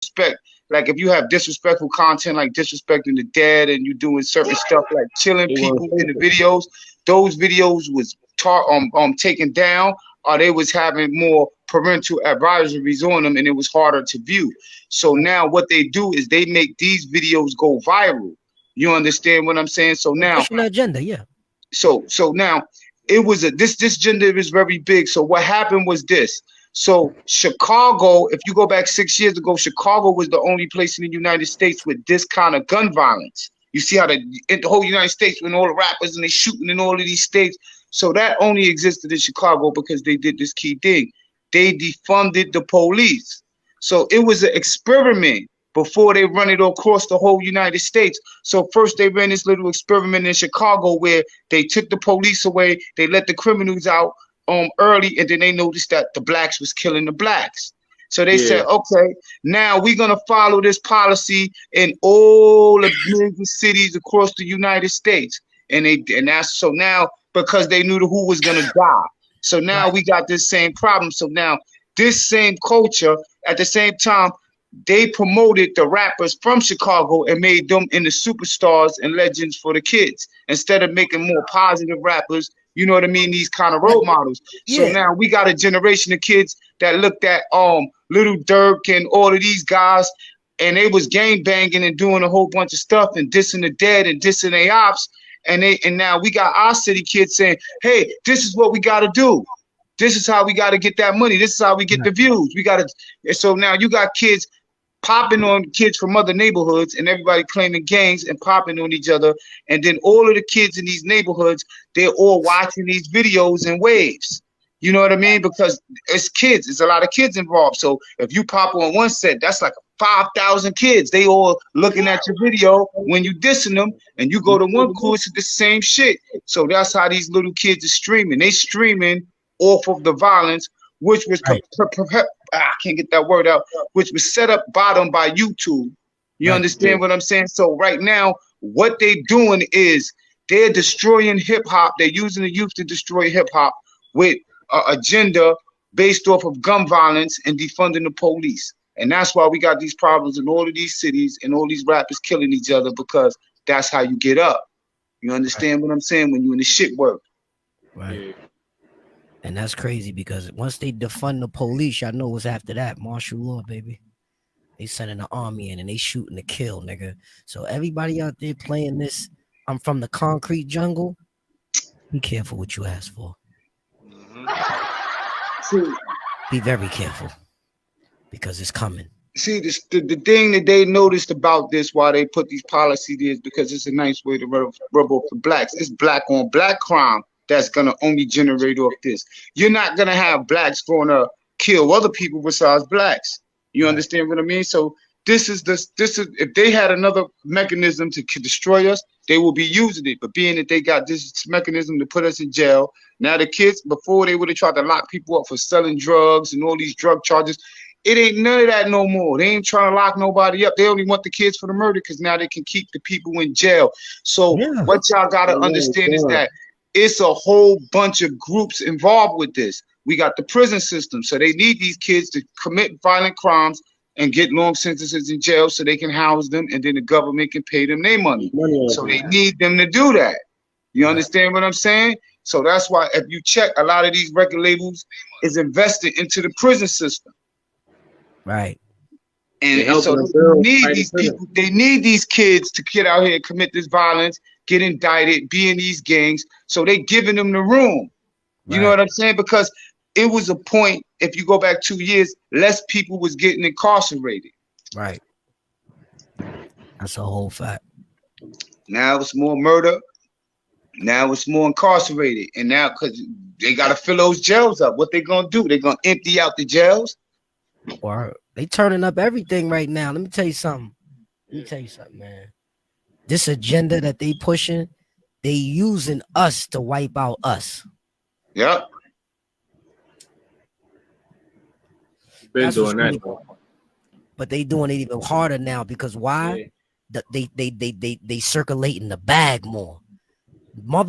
disrespect, like if you have disrespectful content, like disrespecting the dead, and you doing certain stuff like killing people in the videos, those videos was taken down, or they was having more parental advisories on them, and it was harder to view. So now what they do is they make these videos go viral. You understand what I'm saying? So They're now, pushing the agenda, yeah. so now it was this gender is very big. So what happened was this. So Chicago, if you go back 6 years ago, Chicago was the only place in the United States with this kind of gun violence. You see how in the whole United States, when all the rappers and they shooting in all of these states. So that only existed in Chicago because they did this key thing. They defunded the police. So it was an experiment before they run it across the whole United States. So first they ran this little experiment in Chicago where they took the police away, they let the criminals out early, and then they noticed that the blacks was killing the blacks. So they said, okay, now we're gonna follow this policy in all the major cities across the United States. And that's so now because they knew who was gonna die. So now we got this same problem. So now this same culture at the same time they promoted the rappers from Chicago and made them into superstars and legends for the kids instead of making more positive rappers. You know what I mean? These kind of role models. So now we got a generation of kids that looked at Little Dirk and all of these guys, and they was gang banging and doing a whole bunch of stuff and dissing the dead and dissing their ops. And now we got our city kids saying, hey, this is what we got to do. This is how we got to get that money. This is how we get the views. We got to. So now you got kids popping on kids from other neighborhoods and everybody claiming gangs and popping on each other. And then all of the kids in these neighborhoods, they're all watching these videos in waves. You know what I mean? Because it's kids. There's a lot of kids involved. So if you pop on one set, that's like 5,000 kids. They all looking at your video when you dissing them, and you go to one course, it's the same shit. So that's how these little kids are streaming. They streaming off of the violence, which was I can't get that word out, which was set up bottom by YouTube. You understand what I'm saying? So right now, what they're doing is they're destroying hip hop. They're using the youth to destroy hip hop with an agenda based off of gun violence and defunding the police. And that's why we got these problems in all of these cities and all these rappers killing each other, because that's how you get up. You understand what I'm saying? When you in the shit work. Right. And that's crazy because once they defund the police, y'all know what's after that. Martial law, baby. They sending the army in and they shooting to kill, nigga. So everybody out there playing this, I'm from the concrete jungle. Be careful what you ask for. Be very careful because it's coming. See, the thing that they noticed about this, why they put these policies is because it's a nice way to rub off the blacks. It's black on black crime that's gonna only generate off this. You're not gonna have blacks gonna kill other people besides blacks. You understand what I mean? So this is if they had another mechanism to destroy us, they will be using it. But being that they got this mechanism to put us in jail, now the kids, before they would have tried to lock people up for selling drugs and all these drug charges, it ain't none of that no more. They ain't trying to lock nobody up. They only want the kids for the murder because now they can keep the people in jail. So what y'all gotta understand is that it's a whole bunch of groups involved with this. We got the prison system, so they need these kids to commit violent crimes and get long sentences in jail so they can house them, and then the government can pay them their money. So they need them to do that. You understand what I'm saying? So that's why if you check, a lot of these record labels is invested into the prison system. Right. And so they need these people, they need these kids to get out here and commit this violence, get indicted, be in these gangs. So they giving them the room. You know what I'm saying? Because it was a point, if you go back 2 years, less people was getting incarcerated. Right. That's a whole fact. Now it's more murder. Now it's more incarcerated. And now, because they got to fill those jails up, what they going to do? They're going to empty out the jails? Or they turning up everything right now. Let me tell you something. Man. This agenda that they pushing, they using us to wipe out us. Yep. Been doing that. But they doing it even harder now because why? They circulating the bag more. Mother